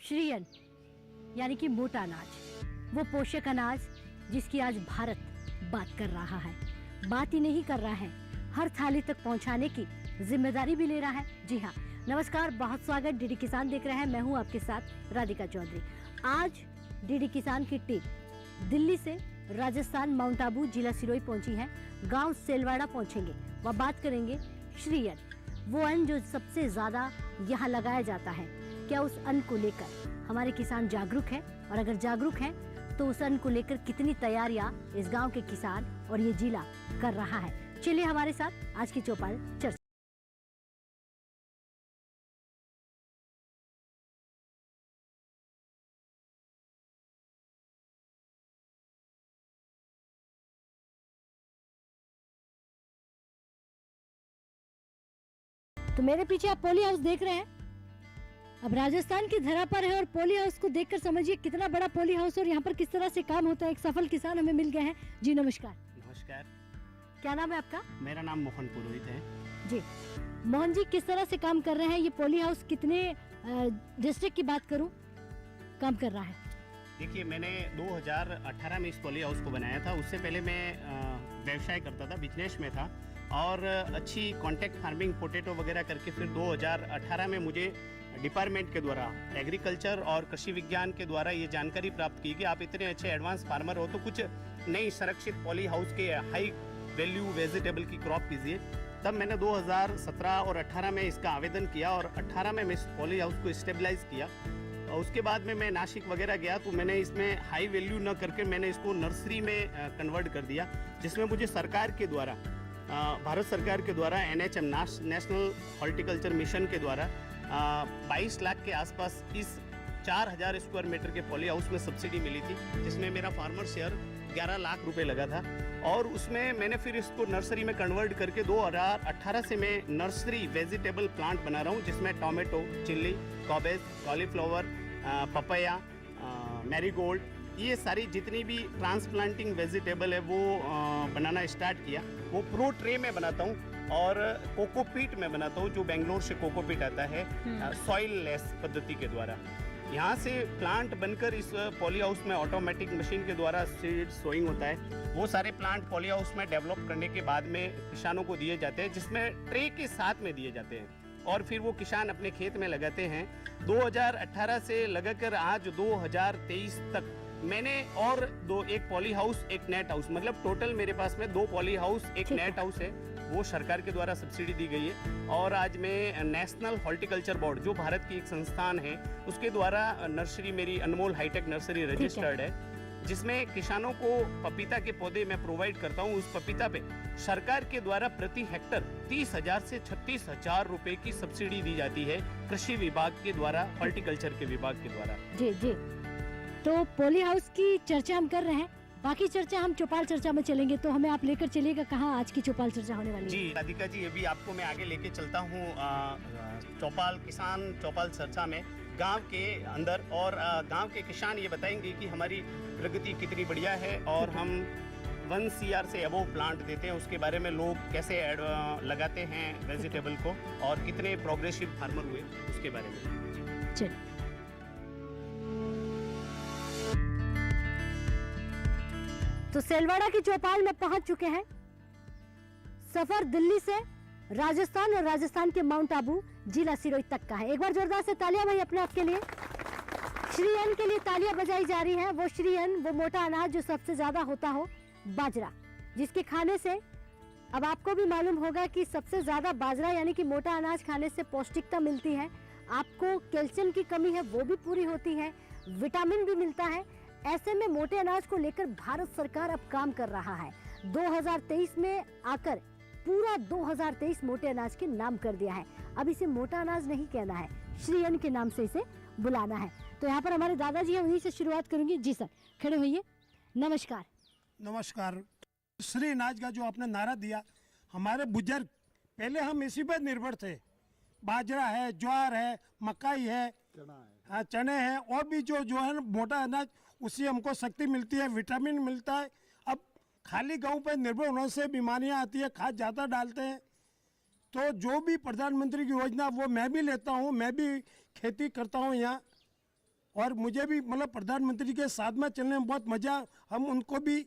श्री अन्न यानी कि मोटा अनाज, वो पोषक अनाज जिसकी आज भारत बात कर रहा है। बात ही नहीं कर रहा है, हर थाली तक पहुंचाने की जिम्मेदारी भी ले रहा है। जी हाँ, नमस्कार, बहुत स्वागत। डीडी किसान देख रहे हैं, मैं हूं आपके साथ राधिका चौधरी। आज डीडी किसान की टीम दिल्ली से राजस्थान माउंट आबू जिला सिरोही पहुंची है। गांव सेलवाड़ा पहुंचेंगे, वह बात करेंगे श्री अन्न, वो अन्न जो सबसे ज्यादा यहाँ लगाया जाता है। क्या उस अन्न को लेकर हमारे किसान जागरूक है, और अगर जागरूक हैं तो उस अन्न को लेकर कितनी तैयारियां इस गांव के किसान और ये जिला कर रहा है। चलिए हमारे साथ आज की चौपाल चर्चा। तो मेरे पीछे आप पोली हाउस देख रहे हैं। अब राजस्थान की धरा पर है और पोली हाउस को देखकर समझिए कितना बड़ा पोली हाउस और यहाँ पर किस तरह से काम होता है। एक सफल किसान हमें मिल गए हैं। जी नमस्कार। नमस्कार, क्या नाम है आपका? मेरा नाम मोहन पुरोहित है। जी मोहन जी, किस तरह से काम कर रहे हैं? ये पोली हाउस कितने डिस्ट्रिक्ट की बात करूं काम कर रहा है? देखिए, मैंने 2018 में इस पॉली हाउस को बनाया था। उससे पहले मैं व्यवसाय करता था, बिजनेस में था और अच्छी कॉन्टैक्ट फार्मिंग पोटैटो वगैरह करके फिर 2018 में मुझे डिपार्टमेंट के द्वारा, एग्रीकल्चर और कृषि विज्ञान के द्वारा ये जानकारी प्राप्त की कि आप इतने अच्छे एडवांस फार्मर हो तो कुछ नई संरक्षित पॉली हाउस के हाई वैल्यू वेजिटेबल की क्रॉप कीजिए। तब मैंने 2017 और 18 में इसका आवेदन किया और 18 में मैं इस पॉली हाउस को स्टेबलाइज किया। और उसके बाद में मैं नासिक वगैरह गया तो मैंने इसमें हाई वैल्यू न करके मैंने इसको नर्सरी में कन्वर्ट कर दिया, जिसमें मुझे सरकार के द्वारा, भारत सरकार के द्वारा NHM नेशनल हॉर्टिकल्चर मिशन के द्वारा 22 लाख के आसपास इस 4000 स्क्वायर मीटर के पॉली हाउस में सब्सिडी मिली थी, जिसमें मेरा फार्मर शेयर 11 लाख रुपए लगा था। और उसमें मैंने फिर इसको नर्सरी में कन्वर्ट करके 2018 से मैं नर्सरी वेजिटेबल प्लांट बना रहा हूँ, जिसमें tomato, chilli, cabbage, cauliflower, papaya, marigold, ये सारी जितनी भी ट्रांसप्लांटिंग वेजिटेबल है वो बनाना स्टार्ट किया। वो प्रो ट्रे में बनाता हूँ और कोकोपीट में बनाता हूँ, जो बेंगलोर से कोकोपीट आता है सॉइल लेस पद्धति के द्वारा। यहाँ से प्लांट बनकर इस पॉली हाउस में ऑटोमेटिक मशीन के द्वारा सीड सोइंग होता है। वो सारे प्लांट पॉली हाउस में डेवलप करने के बाद में किसानों को दिए जाते हैं, जिसमें ट्रे के साथ में दिए जाते हैं और फिर वो किसान अपने खेत में लगाते हैं। 2018 से लगाकर आज 2023 तक मैंने और एक पॉली हाउस, एक नेट हाउस, मतलब टोटल मेरे पास में 2 पॉली हाउस, एक नेट हाउस है, वो सरकार के द्वारा सब्सिडी दी गई है। और आज मैं नेशनल हॉर्टिकल्चर बोर्ड, जो भारत की एक संस्थान है, उसके द्वारा नर्सरी, मेरी अनमोल हाईटेक नर्सरी रजिस्टर्ड है, जिसमें किसानों को पपीता के पौधे मैं प्रोवाइड करता हूँ। उस पपीता पे सरकार के द्वारा प्रति हेक्टर 30,000 से 36,000 रुपए की सब्सिडी दी जाती है, कृषि विभाग के द्वारा, हॉर्टिकल्चर के विभाग के द्वारा। जी जी, तो पोली हाउस की चर्चा हम कर रहे हैं, बाकी चर्चा हम चौपाल चर्चा में चलेंगे। तो हमें आप लेकर चलिएगा कहाँ आज की चौपाल चर्चा होने वाली है? जी राधिका जी, अभी आपको मैं आगे लेके चलता हूँ चौपाल किसान चौपाल चर्चा में, गांव के अंदर। और गांव के किसान ये बताएंगे कि हमारी प्रगति कितनी बढ़िया है और हम 1 CR से अबोव प्लांट देते हैं, उसके बारे में लोग कैसे लगाते हैं वेजिटेबल को और कितने प्रोग्रेसिव फार्मर हुए उसके बारे में। चलिए, तो सेलवाड़ा की चौपाल में पहुंच चुके हैं। सफर दिल्ली से राजस्थान और राजस्थान के माउंट आबू जिला सिरोही तक का है। एक बार जोरदार से तालियां भाई अपने आप के लिए। श्री अन्न के लिए तालियां बजाई जा रही हैं। वो श्री अन्न, वो मोटा अनाज जो सबसे ज्यादा होता हो, बाजरा, जिसके खाने से अब आपको भी मालूम होगा कि सबसे ज्यादा बाजरा यानी कि मोटा अनाज खाने से पौष्टिकता मिलती है, आपको कैल्शियम की कमी है वो भी पूरी होती है, विटामिन भी मिलता है। ऐसे में मोटे अनाज को लेकर भारत सरकार अब काम कर रहा है। 2023 में आकर पूरा 2023 मोटे अनाज के नाम कर दिया है। अब इसे मोटा अनाज नहीं कहना है, श्री अन्न के नाम से इसे बुलाना है। तो यहाँ पर हमारे दादाजी हैं, उन्हीं से शुरुआत करूंगी। जी सर, खड़े होइए। नमस्कार। नमस्कार। श्री अनाज का जो आपने नारा दिया, हमारे बुजुर्ग पहले हम इसी पर निर्भर थे। बाजरा है, ज्वार है, मकाई है, हाँ चने हैं, और भी जो है ना मोटा अनाज, उससे हमको शक्ति मिलती है, विटामिन मिलता है। अब खाली गेहूं पर निर्भर होने से बीमारियां आती है, खाद ज़्यादा डालते हैं। तो जो भी प्रधानमंत्री की योजना वो मैं भी लेता हूँ, मैं भी खेती करता हूँ यहाँ। और मुझे भी मतलब प्रधानमंत्री के साथ में चलने में बहुत मजा, हम उनको भी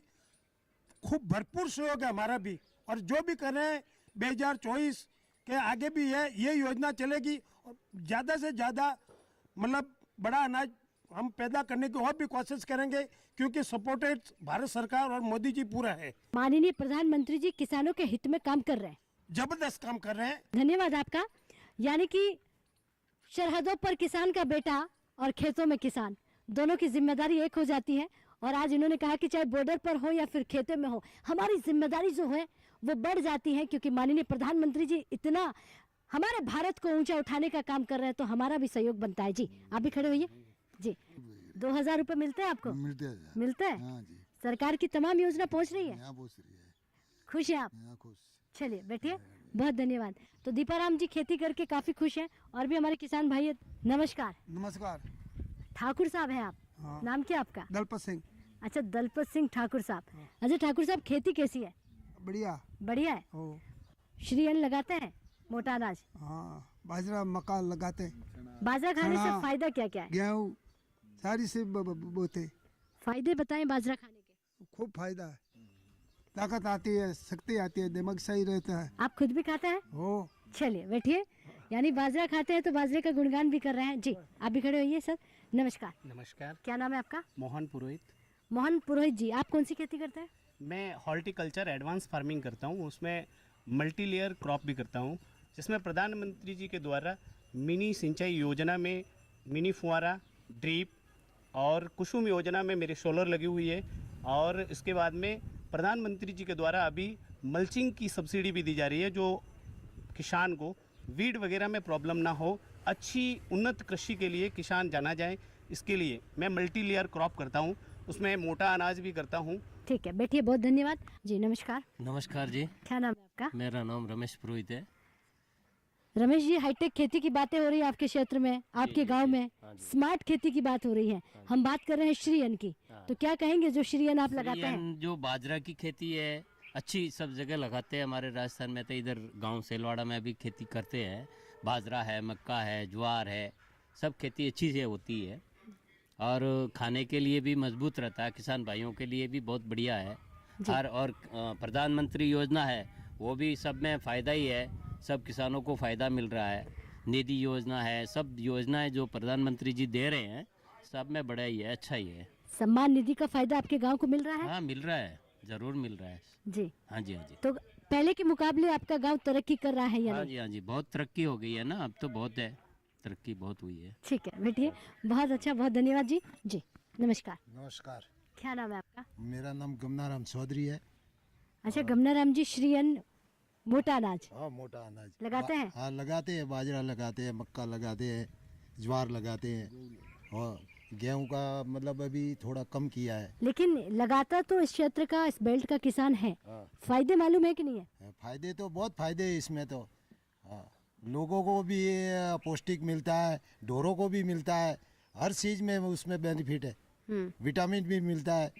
खूब भरपूर सहयोग है हमारा भी, और जो भी कर रहे हैं 2024 के आगे भी ये योजना चलेगी और ज़्यादा से ज़्यादा मतलब बड़ा अनाज हम पैदा करने की और भी कोशिश करेंगे, क्योंकि सपोर्टेड भारत सरकार और मोदी जी पूरा है। माननीय प्रधानमंत्री जी किसानों के हित में काम कर रहे हैं, जबरदस्त काम कर रहे हैं। धन्यवाद आपका। यानी कि सरहदों पर किसान का बेटा और खेतों में किसान, दोनों की जिम्मेदारी एक हो जाती है। और आज इन्होंने कहा कि चाहे बॉर्डर पर हो या फिर खेतों में हो, हमारी जिम्मेदारी जो है वो बढ़ जाती है, क्योंकि माननीय प्रधानमंत्री जी इतना हमारे भारत को ऊंचा उठाने का काम कर रहे हैं, तो हमारा भी सहयोग बनता है। जी आप भी खड़े होइए जी। 2000 रुपए मिलते हैं आपको? मिलते हैं। हाँ जी, सरकार की तमाम योजना पहुंच रही है, यहाँ पहुंच रही है। खुश हैं आप? यहाँ खुश। चलिए बैठिए, बहुत धन्यवाद। तो दीपाराम जी खेती करके काफी खुश हैं, और भी हमारे किसान भाई हैं। नमस्कार। नमस्कार। ठाकुर साहब हैं आप? हाँ। नाम क्या आपका? दलपत सिंह। अच्छा, दलपत सिंह ठाकुर साहब। अच्छा ठाकुर साहब, खेती कैसी है? बढ़िया। बढ़िया है। हो। श्री अन्न लगाते हैं, मोटा अनाज? हाँ, बाजरा मक्का लगाते, बाजरा खाने से चना। फायदा क्या क्या है? गेहूँ सारी से बोते। फायदे बताएं बाजरा खाने के। खूब फायदा है, ताकत आती है, शक्ति आती है, दिमाग सही रहता है। आप खुद भी खाते हैं? हो। चलिए बैठिए। यानी बाजरा खाते हैं तो बाजरे का गुणगान भी कर रहे हैं। जी आप भी खड़े होइए सर। नमस्कार। नमस्कार। क्या नाम है आपका? मोहन पुरोहित। मोहन पुरोहित जी, आप कौन सी खेती करते हैं? मैं हॉर्टिकल्चर एडवांस फार्मिंग करता हूँ, उसमें मल्टी लेयर क्रॉप भी करता हूँ, जिसमें प्रधानमंत्री जी के द्वारा मिनी सिंचाई योजना में मिनी फुहारा, ड्रीप और कुसुम योजना में मेरे सोलर लगी हुई है। और इसके बाद में प्रधानमंत्री जी के द्वारा अभी मल्चिंग की सब्सिडी भी दी जा रही है, जो किसान को वीड वगैरह में प्रॉब्लम ना हो, अच्छी उन्नत कृषि के लिए किसान जाना जाए, इसके लिए मैं मल्टी लेयर क्रॉप करता हूँ, उसमें मोटा अनाज भी करता हूँ। ठीक है, बैठिए, बहुत धन्यवाद जी। नमस्कार। नमस्कार जी, क्या नाम है आपका? मेरा नाम रमेश पुरोहित है। रमेश जी, हाईटेक खेती की बातें हो रही है आपके क्षेत्र में, आपके गांव में स्मार्ट खेती की बात हो रही है। हम बात कर रहे हैं श्री अन्न की, तो क्या कहेंगे जो श्री अन्न आप लगाते हैं? जो बाजरा की खेती है अच्छी सब जगह लगाते हैं, हमारे राजस्थान में तो इधर गांव सेलवाड़ा में भी खेती करते हैं। बाजरा है, मक्का है, ज्वार है, सब खेती अच्छी से होती है और खाने के लिए भी मजबूत रहता है, किसान भाइयों के लिए भी बहुत बढ़िया है। और प्रधानमंत्री योजना है वो भी सब में फ़ायदा ही है, सब किसानों को फ़ायदा मिल रहा है। निधि योजना है, सब योजनाएं जो प्रधानमंत्री जी दे रहे हैं सब में बड़ा ही है, अच्छा ही है। सम्मान निधि का फायदा आपके गांव को मिल रहा है? हाँ मिल रहा है, जरूर मिल रहा है जी। हाँ जी, हाँ जी। तो पहले के मुकाबले आपका गांव तरक्की कर रहा है या हाँ नहीं? जी, हाँ जी, बहुत तरक्की हो गई है ना, अब तो बहुत है, तरक्की बहुत हुई है। ठीक है, बैठिए, बहुत अच्छा, बहुत धन्यवाद जी। जी नमस्कार। नमस्कार, क्या नाम है आपका? मेरा नाम गमनाराम चौधरी है। अच्छा, गमनाराम जी, श्री अन्न मोटा अनाज हाँ, मोटा अनाज लगाते हैं? हाँ लगाते हैं, बाजरा लगाते हैं, मक्का लगाते हैं, ज्वार लगाते हैं, और गेहूं का मतलब अभी थोड़ा कम किया है। लेकिन लगाता तो इस क्षेत्र का, इस बेल्ट का किसान है, हाँ। फायदे मालूम है कि नहीं है? फायदे तो बहुत फायदे है इसमें तो। हाँ, लोगों को भी पौष्टिक मिलता है, ढोरों को भी मिलता है, हर चीज़ में उसमें बेनिफिट है। विटामिन भी मिलता है,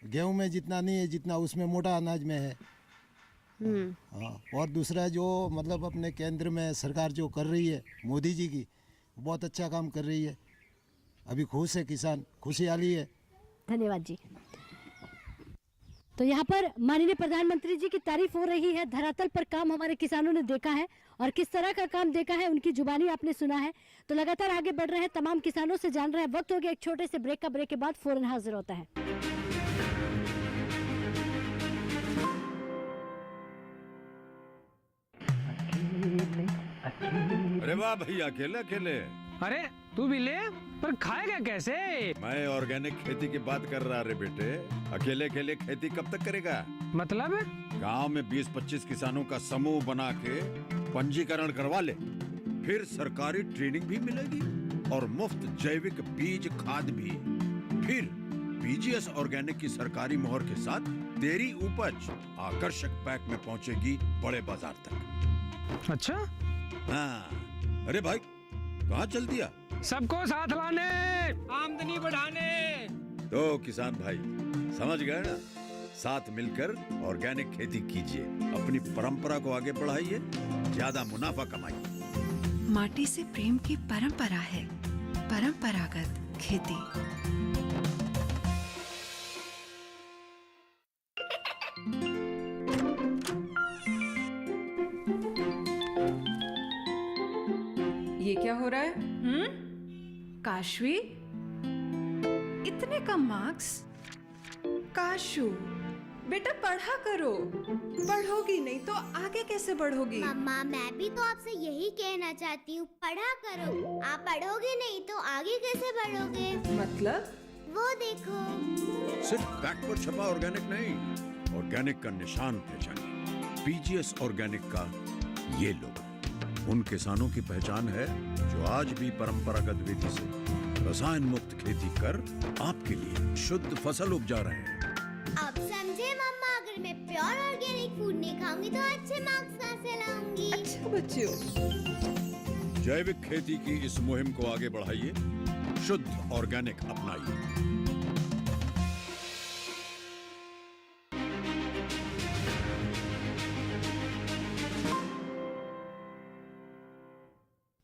गेहूं में जितना नहीं है जितना उसमें मोटा अनाज में है। हाँ, और दूसरा जो मतलब अपने केंद्र में सरकार जो कर रही है मोदी जी की, बहुत अच्छा काम कर रही है। अभी खुश है किसान, खुशहाली है। धन्यवाद जी। तो यहाँ पर माननीय प्रधानमंत्री जी की तारीफ हो रही है, धरातल पर काम हमारे किसानों ने देखा है और किस तरह का काम देखा है उनकी जुबानी आपने सुना है। तो लगातार आगे बढ़ रहे हैं, तमाम किसानों से जान रहे हैं। वक्त हो गया एक छोटे से ब्रेक का, ब्रेक के बाद फौरन हाजिर होता है। अरे वाह भैया, अकेले अकेले। अरे तू भी ले, पर खाएगा कैसे? मैं ऑर्गेनिक खेती की बात कर रहा रे बेटे। अकेले अकेले खेती कब तक करेगा? मतलब? गांव में 20-25 किसानों का समूह बना के पंजीकरण करवा ले, फिर सरकारी ट्रेनिंग भी मिलेगी और मुफ्त जैविक बीज खाद भी। फिर बीजीएस ऑर्गेनिक की सरकारी मोहर के साथ तेरी उपज आकर्षक पैक में पहुंचेगी बड़े बाजार तक। अच्छा? हाँ, अरे भाई कहाँ चल दिया? सबको साथ लाने, आमदनी बढ़ाने। तो किसान भाई समझ गए ना, साथ मिलकर ऑर्गेनिक खेती कीजिए, अपनी परंपरा को आगे बढ़ाइए, ज्यादा मुनाफा कमाइए। माटी से प्रेम की परंपरा है, परंपरागत खेती। ये क्या हो रहा है? काशवी, इतने कम मार्क्स? काशू, बेटा पढ़ा करो। पढ़ोगी नहीं तो आगे कैसे बढ़ोगी? मम्मा, मैं भी तो आपसे यही कहना चाहती हूँ, पढ़ा करो। आप पढ़ोगे नहीं तो आगे कैसे बढ़ोगे? मतलब? वो देखो। सिर्फ बैक पर छपा ऑर्गेनिक नहीं, ऑर्गेनिक का निशान पहचानिए। पीजीएस ऑर्गेनिक का ये लोगो उन किसानों की पहचान है जो आज भी परंपरागत विधि से रसायन मुक्त खेती कर आपके लिए शुद्ध फसल उपजा रहे हैं। अब समझे मम्मा, अगर मैं प्योर ऑर्गेनिक फूड नहीं खाऊंगी तो अच्छे मार्क्स कहाँ से लाऊंगी? अच्छा बच्चों, जैविक खेती की इस मुहिम को आगे बढ़ाइए, शुद्ध ऑर्गेनिक अपनाइए।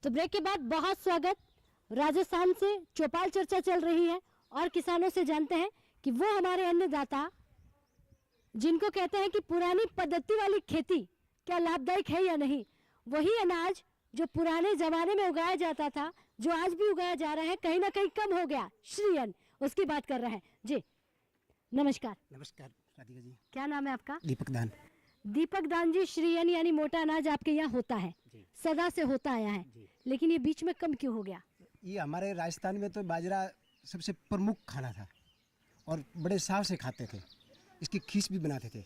तो ब्रेक के बाद बहुत स्वागत। राजस्थान से चौपाल चर्चा चल रही है और किसानों से जानते हैं कि वो हमारे अन्नदाता जिनको कहते हैं कि पुरानी पद्धति वाली खेती क्या लाभदायक है या नहीं, वही अनाज जो पुराने जमाने में उगाया जाता था, जो आज भी उगाया जा रहा है, कहीं ना कहीं कम हो गया, श्री अन्न, उसकी बात कर रहे हैं। जी नमस्कार। नमस्कार राधिका जी। क्या नाम है आपका? दीपक दान। दीपक दान जी, श्री अन्न यानी मोटा अनाज आपके यहाँ होता है, सदा से होता आया है, लेकिन ये बीच में कम क्यों हो गया? ये हमारे राजस्थान में तो बाजरा सबसे प्रमुख खाना था और बड़े साव से खाते थे। इसकी खीस भी बनाते थे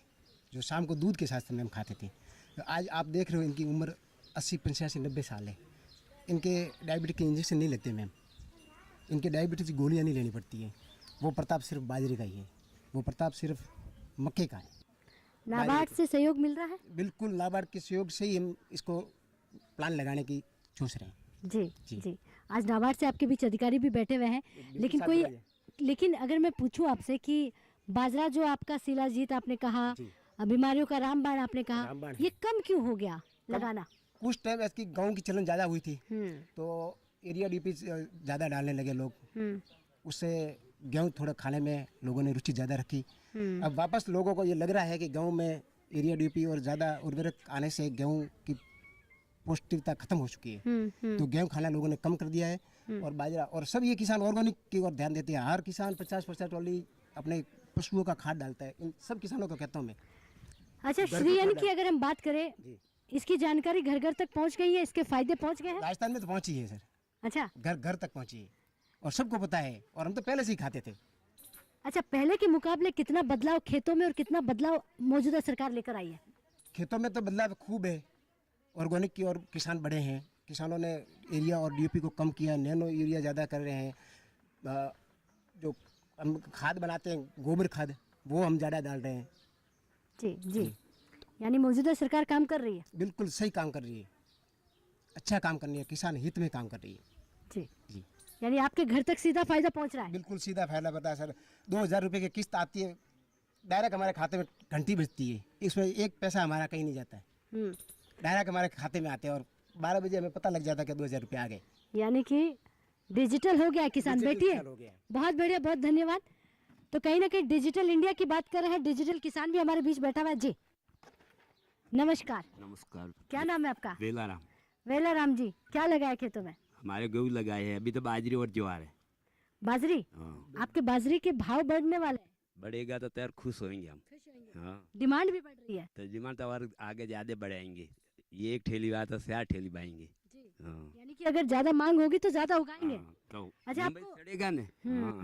जो शाम को दूध के साथ में हम खाते थे। तो आज आप देख रहे हो इनकी उम्र 80, 85, 90 साल है। इनके डायबिटीज के इंजेक्शन नहीं लगते मैम, इनके डायबिटीज की गोलियाँ नहीं लेनी पड़ती है। वो प्रताप सिर्फ बाजरे का ही है, वो प्रताप सिर्फ मक्के का है। नाबार्ड से सहयोग मिल रहा है? बिल्कुल, नाबार्ड के सहयोग से ही हम इसको प्लान लगाने की सोच रहे हैं। जी। आज नाबार्ड से आपके बीच अधिकारी भी बैठे हुए हैं, लेकिन अगर मैं पूछूं आपसे कि बाजरा जो आपका शिलाजीत आपने कहा, बीमारियों का रामबाण आपने कहा, ये कम क्यों हो गया लगाना? कुछ टाइम इसकी गाँव की चलन ज़्यादा हुई थी तो एरिया डीपी ज़्यादा डालने लगे लोग, उससे गेहूँ थोड़ा खाने में लोगों ने रुचि ज़्यादा रखी। अब वापस लोगों को ये लग रहा है कि गाँव में एरिया डीपी और ज़्यादा उर्वरक आने से गेहूँ की पौष्टिकता खत्म हो चुकी है, तो गेहूँ खाना लोगों ने कम कर दिया है और बाजरा। और सब ये किसान ऑर्गेनिक की ओर ध्यान देते हैं। हर किसान 50% वाली अपने पशुओं का खाद डालता है। इन सब किसानों को कहता हूँ मैं। अच्छा, श्री अन्न की अगर हम बात करें, इसकी जानकारी घर घर तक पहुँच गई है, इसके फायदे पहुँच गए हैं? राजस्थान में तो पहुँची है सर। अच्छा, घर घर तक पहुँची है और सबको पता है, और हम तो पहले से ही खाते थे। अच्छा, पहले के मुकाबले कितना बदलाव खेतों में और कितना बदलाव मौजूदा सरकार लेकर आई है? खेतों में तो बदलाव खूब है, ऑर्गेनिक की और किसान बढ़े हैं। किसानों ने एरिया और डीएपी को कम किया, नैनो यूरिया ज़्यादा कर रहे हैं। जो हम खाद बनाते हैं गोबर खाद, वो हम ज़्यादा डाल रहे हैं। जी। यानी मौजूदा सरकार काम कर रही है? बिल्कुल सही काम कर रही है, अच्छा काम कर रही है, किसान हित में काम कर रही है। जी। यानी आपके घर तक सीधा फायदा पहुंच रहा है? बिल्कुल सीधा फायदा पता है सर। 2000 रुपये की किस्त आती है, डायरेक्ट हमारे खाते में घंटी बजती है, इसमें एक पैसा हमारा कहीं नहीं जाता है, डायरेक्ट हमारे खाते में आते हैं और 12 बजे हमें पता लग जाता है कि 2000 रुपये आ गए। यानी कि डिजिटल हो गया किसान। बैठिए, बहुत बढ़िया, बहुत धन्यवाद। तो कहीं ना कहीं डिजिटल इंडिया की बात कर रहे हैं, डिजिटल किसान भी हमारे बीच बैठा हुआ है। जी नमस्कार। नमस्कार। क्या नाम है आपका? वेलाराम। वेलाराम जी, क्या लगाया खेतों में? हमारे गेहूँ लगाए हैं, अभी तो बाजरी और ज्वार है। बाजरी? आपके बाजरी के भाव बढ़ने वाले हैं? बढ़ेगा तो यार खुश होंगे हम। हाँ, डिमांड भी बढ़ रही है तो डिमांड तो और आगे ज्यादा बढ़ाएंगे। ये एक ठेली बात तो 4 ठेली बाएंगे। यानी कि अगर ज्यादा मांग होगी तो ज्यादा उगाएंगे। तो अच्छा, आपको चढ़ेगा ना,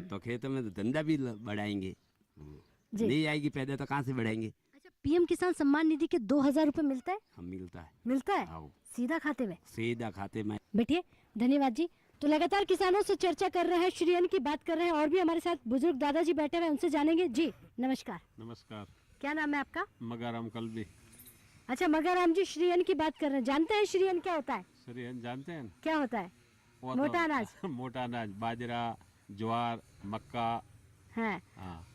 तो खेतों में तो धंधा भी बढ़ाएंगे। नहीं आएगी पैदा तो कहाँ से बढ़ाएंगे? अच्छा, पीएम किसान सम्मान निधि के 2000 रुपए मिलता है? हम मिलता है सीधा खाते में? सीधा खाते में। बैठिए, धन्यवाद जी। तो लगातार किसानों से चर्चा कर रहे हैं, श्री अन्न की बात कर रहे हैं, और भी हमारे साथ बुजुर्ग दादाजी बैठे हुए हैं, उनसे जानेंगे। जी नमस्कार। नमस्कार। क्या नाम है आपका? मगाराम कलबी। अच्छा, मगाराम जी, श्री अन्न की बात कर रहे हैं, जानते हैं श्री अन्न क्या होता है? श्री अन्न जानते हैं क्या होता है? मोटा अनाज। मोटा अनाज, बाजरा, ज्वार, मक्का है,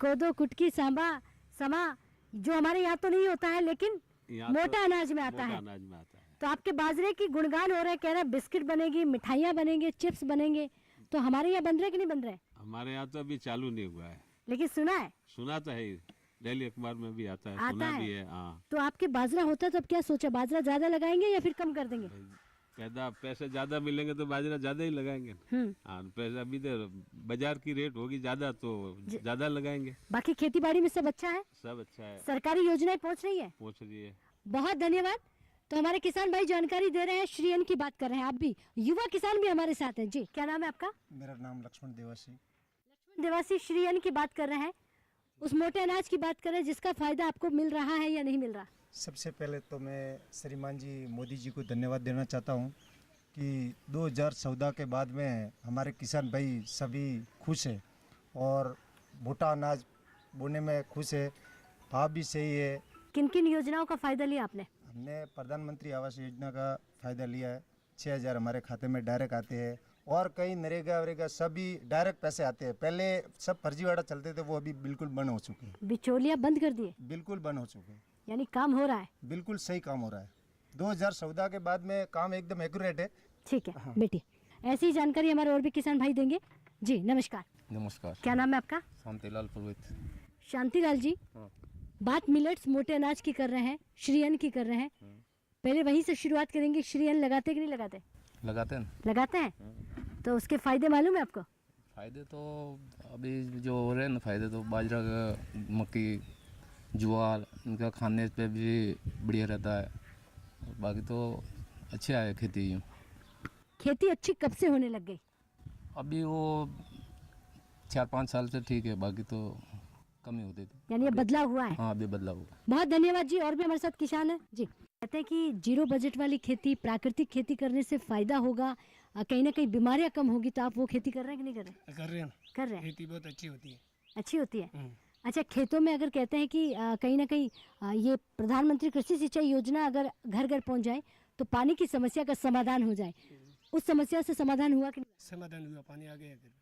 कोदो, कुटकी, सांबा, समा, जो हमारे यहाँ तो नहीं होता है लेकिन मोटा अनाज में आता है। तो आपके बाजरे की गुणगान हो रहे हैं, कह रहे हैं बिस्किट बनेगी, मिठाइयाँ बनेंगे, चिप्स बनेंगे, तो हमारे यहाँ बन रहे कि नहीं बन रहे? हमारे यहाँ तो अभी चालू नहीं हुआ है, लेकिन सुना है, सुना तो है, डेली अखबार में भी आता है, आता सुना है। भी है। हाँ, तो आपके बाजरा होता तो अब क्या सोचा, बाजरा ज्यादा लगाएंगे या फिर कम कर देंगे? पैसे ज्यादा मिलेंगे तो बाजरा ज्यादा ही लगाएंगे। हाँ, पैसा अभी तो बाजार की रेट होगी ज्यादा तो ज्यादा लगाएंगे। बाकी खेती बाड़ी में सब अच्छा है, सब अच्छा है, सरकारी योजनाएं पहुंच रही है? पहुँच रही है। बहुत धन्यवाद। तो हमारे किसान भाई जानकारी दे रहे हैं, श्री अन्न की बात कर रहे हैं। आप भी युवा किसान भी हमारे साथ हैं जी। क्या नाम है आपका? मेरा नाम लक्ष्मण देवासी। देवासी, श्री अन्न की बात कर रहे हैं, उस मोटे अनाज की बात कर रहे हैं जिसका फायदा आपको मिल रहा है या नहीं मिल रहा? सबसे पहले तो मैं श्रीमान जी मोदी जी को धन्यवाद देना चाहता हूँ कि 2014 के बाद में हमारे किसान भाई सभी खुश हैं और मोटा अनाज बोने में खुश है, भाव भी सही है। किन किन योजनाओं का फायदा लिया आपने? हमने प्रधानमंत्री आवास योजना का फ़ायदा लिया है, 6,000 हमारे खाते में डायरेक्ट आते हैं और कई नरेगा वरेगा सभी डायरेक्ट पैसे आते हैं। पहले सब फर्जीवाड़ा चलते थे, वो अभी बिल्कुल बंद हो चुके हैं। बिचौलिया बंद कर दिए, बिल्कुल बंद हो चुके हैं, यानी काम हो रहा है। बिल्कुल सही काम हो रहा है। 2014 के बाद में काम एकदम एक्यूरेट है। ठीक है बेटी, ऐसी ही जानकारी हमारे और भी किसान भाई देंगे जी। नमस्कार। नमस्कार। क्या नाम है आपका? शांतिलाल पुरोहित। शांतिलाल जी, बात मिलेट्स मोटे अनाज की कर रहे हैं, श्री अन्न की कर रहे हैं, पहले वहीं से शुरुआत करेंगे। श्री अन्न लगाते कि नहीं लगाते? लगाते हैं। लगाते हैं, तो उसके फायदे मालूम है आपको? फायदे तो अभी जो हो रहे हैं ना, फायदे तो बाजरा का, मक्की, ज्वार, इनका खाने पे भी बढ़िया रहता है। बाकी तो अच्छा है खेती। खेती अच्छी कब से होने लग गई? अभी वो 4-5 साल से ठीक है, बाकी तो कम ही होती थी। यानी ये बदलाव हुआ है? हाँ, अभी बदलाव हुआ। बहुत धन्यवाद जी। और भी हमारे साथ किसान है जी, कहते हैं कि जीरो बजट वाली खेती, प्राकृतिक खेती करने से फायदा होगा, कहीं ना कहीं बीमारियां कम होगी। तो आप वो खेती कर रहे हैं कि नहीं कर रहे? कर रहे हैं, कर रहे हैं। खेती बहुत अच्छी होती है। अच्छी होती है। अच्छा, खेतों में अगर कहते हैं कि कहीं ना कहीं ये प्रधानमंत्री कृषि सिंचाई योजना अगर घर घर पहुंच जाए तो पानी की समस्या का समाधान हो जाए, उस समस्या से समाधान हुआ कि नहीं? समाधान हुआ, पानी आ गया घर पे।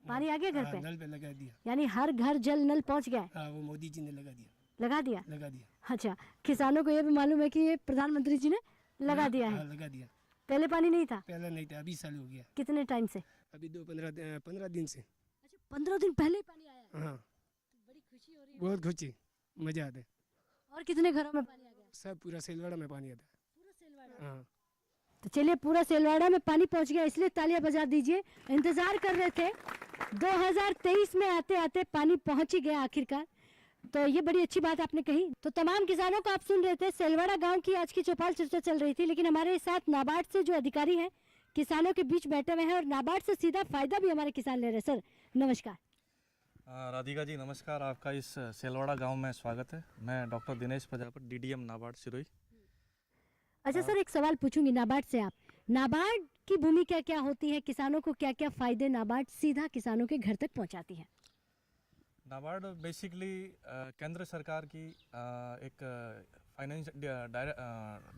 पानी आ गया घर पे? नल पे लगा दिया। यानी हर घर जल नल पहुंच गया? हाँ, वो मोदी जी ने लगा दिया। लगा दिया? लगा दिया। अच्छा, किसानों को ये भी मालूम है कि ये प्रधानमंत्री जी ने लगा दिया है? लगा दिया। पहले पानी नहीं था? पहले नहीं था, अभी साल हो गया। कितने टाइम से? अभी 15 दिन से। अच्छा, 15 दिन पहले ही पानी आया है? हाँ, बड़ी खुशी हो रही है। बहुत खुशी, मजा आता है। और कितने घरों में पानी आ गया? सब पूरा सेलवाड़ा में पानी आता है। पूरा सेलवाड़ा? हाँ। तो चलिए, पूरा सेलवाड़ा में पानी पहुंच गया, इसलिए तालियां बजा दीजिए। इंतजार कर रहे थे, 2023 में आते आते पानी पहुंच ही गया आखिरकार। तो ये बड़ी अच्छी बात आपने कही। तो तमाम किसानों को आप सुन रहे थे, सेलवाड़ा गांव की आज की चौपाल चर्चा चल रही थी, लेकिन हमारे साथ नाबार्ड से जो अधिकारी हैं किसानों के बीच बैठे हुए हैं और नाबार्ड से सीधा फायदा भी हमारे किसान ले रहे हैं। सर नमस्कार। राधिका जी नमस्कार, आपका इस सेलवाड़ा गांव में स्वागत है। मैं डॉक्टर दिनेश प्रजापति, डीडीएम नाबार्ड सिरोही। अच्छा सर, एक सवाल पूछूंगी नाबार्ड से। आप, नाबार्ड की भूमिका क्या होती है, किसानों को क्या क्या फायदे नाबार्ड सीधा किसानों के घर तक पहुंचाती है? नाबार्ड बेसिकली केंद्र सरकार की एक फाइनेंस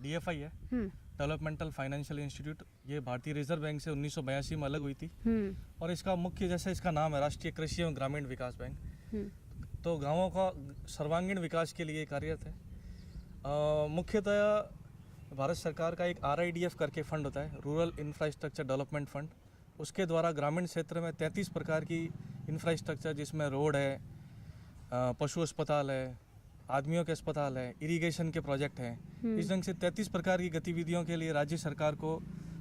DFI है, डेवलपमेंटल फाइनेंशियल इंस्टीट्यूट। ये भारतीय रिजर्व बैंक से 1982 में अलग हुई थी और इसका मुख्य, जैसे इसका नाम है, राष्ट्रीय कृषि एवं ग्रामीण विकास बैंक, तो गांवों का सर्वांगीण विकास के लिए कार्यरत है। मुख्यतः भारत सरकार का एक RIDF करके फंड होता है, रूरल इंफ्रास्ट्रक्चर डेवलपमेंट फंड। उसके द्वारा ग्रामीण क्षेत्र में 33 प्रकार की इंफ्रास्ट्रक्चर, जिसमें रोड है, पशु अस्पताल है, आदमियों के अस्पताल है, इरिगेशन के प्रोजेक्ट हैं, इस ढंग से 33 प्रकार की गतिविधियों के लिए राज्य सरकार को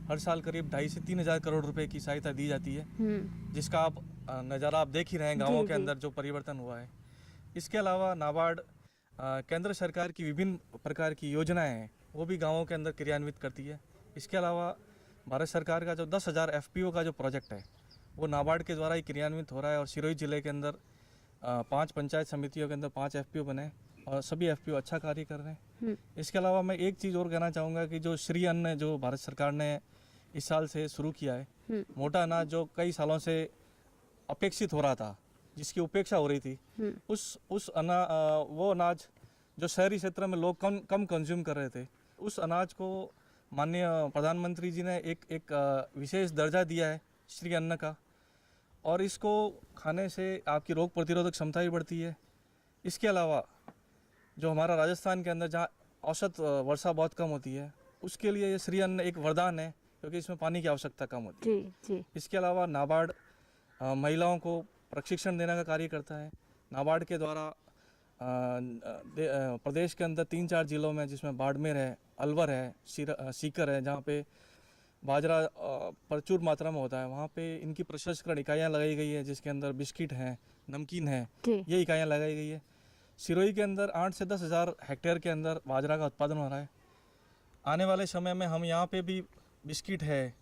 हर साल करीब 2.5 से 3 हज़ार करोड़ रुपए की सहायता दी जाती है, जिसका आप नज़ारा आप देख ही रहे हैं गाँवों के अंदर जो परिवर्तन हुआ है। इसके अलावा नाबार्ड केंद्र सरकार की विभिन्न प्रकार की योजनाएं हैं, वो भी गाँवों के अंदर क्रियान्वित करती है। इसके अलावा भारत सरकार का जो 10,000 FPO का जो प्रोजेक्ट है, वो नाबार्ड के द्वारा ही क्रियान्वित हो रहा है और सिरोही जिले के अंदर 5 पंचायत समितियों के अंदर 5 FPO बने और सभी FPO अच्छा कार्य कर रहे हैं। इसके अलावा मैं एक चीज़ और कहना चाहूँगा कि जो श्री अन्न जो भारत सरकार ने इस साल से शुरू किया है, मोटा अनाज जो कई सालों से अपेक्षित हो रहा था, जिसकी उपेक्षा हो रही थी, वो अनाज जो शहरी क्षेत्र में लोग कम कंज्यूम कर रहे थे, उस अनाज को माननीय प्रधानमंत्री जी ने एक विशेष दर्जा दिया है श्री अन्न का, और इसको खाने से आपकी रोग प्रतिरोधक क्षमता भी बढ़ती है। इसके अलावा जो हमारा राजस्थान के अंदर जहाँ औसत वर्षा बहुत कम होती है, उसके लिए ये श्री अन्न एक वरदान है, क्योंकि इसमें पानी की आवश्यकता कम होती है। जी जी। इसके अलावा नाबार्ड महिलाओं को प्रशिक्षण देने का कार्य करता है। नाबार्ड के द्वारा प्रदेश के अंदर 3-4 जिलों में, जिसमें बाड़मेर है, अलवर है, सीकर है, जहाँ पे बाजरा प्रचुर मात्रा में होता है, वहाँ पे इनकी प्रसंस्करण इकाइयाँ लगाई गई है, जिसके अंदर बिस्किट हैं, नमकीन है, ये इकाइयाँ लगाई गई है। सिरोही के अंदर 8 से 10 हज़ार हेक्टेयर के अंदर बाजरा का उत्पादन हो रहा है। आने वाले समय में हम यहाँ पे भी बिस्किट है,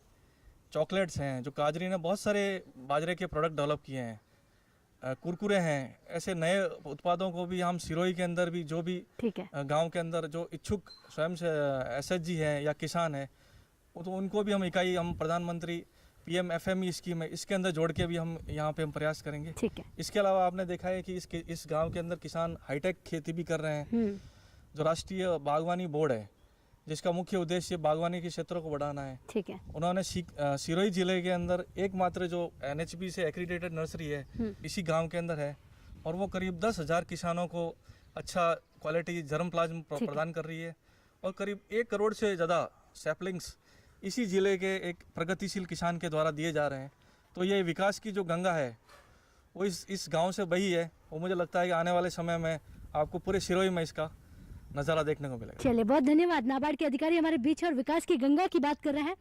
चॉकलेट्स हैं, जो काजरी ने बहुत सारे बाजरे के प्रोडक्ट डेवलप किए हैं, कुरकुरे हैं, ऐसे नए उत्पादों को भी हम सिरोही के अंदर भी, जो भी गांव के अंदर जो इच्छुक स्वयं से SHG है या किसान है, तो उनको भी हम इकाई, हम प्रधानमंत्री PM FME स्कीम है, इसके अंदर जोड़ के भी हम यहाँ पे हम प्रयास करेंगे। इसके अलावा आपने देखा है कि इस गांव के अंदर किसान हाईटेक खेती भी कर रहे हैं। जो राष्ट्रीय बागवानी बोर्ड है, जिसका मुख्य उद्देश्य बागवानी के क्षेत्रों को बढ़ाना है, ठीक है, उन्होंने सिरोही जिले के अंदर एकमात्र जो NHB से एक्रीडेटेड नर्सरी है, इसी गांव के अंदर है, और वो करीब 10,000 किसानों को अच्छा क्वालिटी जर्मप्लाज्म प्रदान कर रही है, और करीब 1 करोड़ से ज़्यादा सैपलिंग्स इसी जिले के एक प्रगतिशील किसान के द्वारा दिए जा रहे हैं। तो ये विकास की जो गंगा है वो इस गांव से बही है, और मुझे लगता है कि आने वाले समय में आपको पूरे सिरोही में इसका नज़ारा देखने को मिलेगा। चलिए, बहुत धन्यवाद। नाबार्ड के अधिकारी हमारे बीच और विकास की गंगा की बात कर रहे हैं।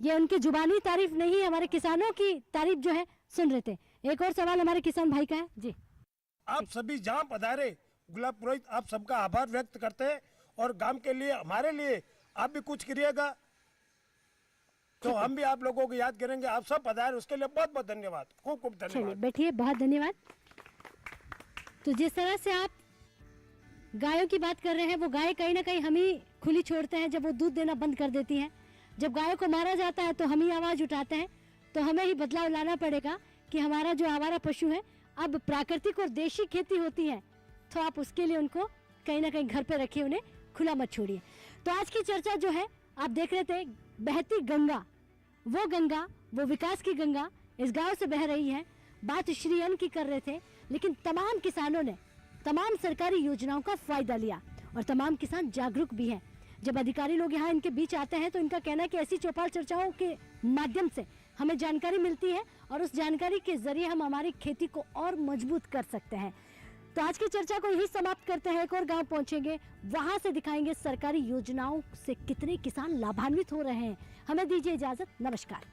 ये उनकी जुबानी तारीफ नहीं, हमारे किसानों की तारीफ जो है सुन रहे थे। एक और सवाल हमारे किसान भाई का है जी। आप सभी जहाँ पधारे, गुलाब पुरोहित आप सबका आभार व्यक्त करते हैं, और गांव के लिए, हमारे लिए आप भी कुछ करिएगा तो हम भी आप लोगों को याद करेंगे। आप सब पधारे, उसके लिए बहुत बहुत धन्यवाद, खूब खूब धन्यवाद। चलिए बैठिए, बहुत धन्यवाद। तो जिस तरह से आप गायों की बात कर रहे हैं, वो गाय कहीं ना कहीं हम ही खुली छोड़ते हैं जब वो दूध देना बंद कर देती हैं। जब गायों को मारा जाता है तो हम ही आवाज़ उठाते हैं। तो हमें ही बदलाव लाना पड़ेगा कि हमारा जो आवारा पशु है, अब प्राकृतिक और देशी खेती होती है, तो आप उसके लिए उनको कहीं ना कहीं घर पे रखिए, उन्हें खुला मत छोड़िए। तो आज की चर्चा जो है, आप देख रहे थे बहती गंगा, वो विकास की गंगा इस गांव से बह रही है। बात श्री अन्न की कर रहे थे, लेकिन तमाम किसानों ने तमाम सरकारी योजनाओं का फायदा लिया, और तमाम किसान जागरूक भी हैं। जब अधिकारी लोग यहाँ इनके बीच आते हैं तो इनका कहना है कि ऐसी चौपाल चर्चाओं के माध्यम से हमें जानकारी मिलती है, और उस जानकारी के जरिए हम हमारी खेती को और मजबूत कर सकते हैं। तो आज की चर्चा को यही समाप्त करते हैं। एक और गांव पहुंचेंगे, वहां से दिखाएंगे सरकारी योजनाओं से कितने किसान लाभान्वित हो रहे हैं। हमें दीजिए इजाजत, नमस्कार।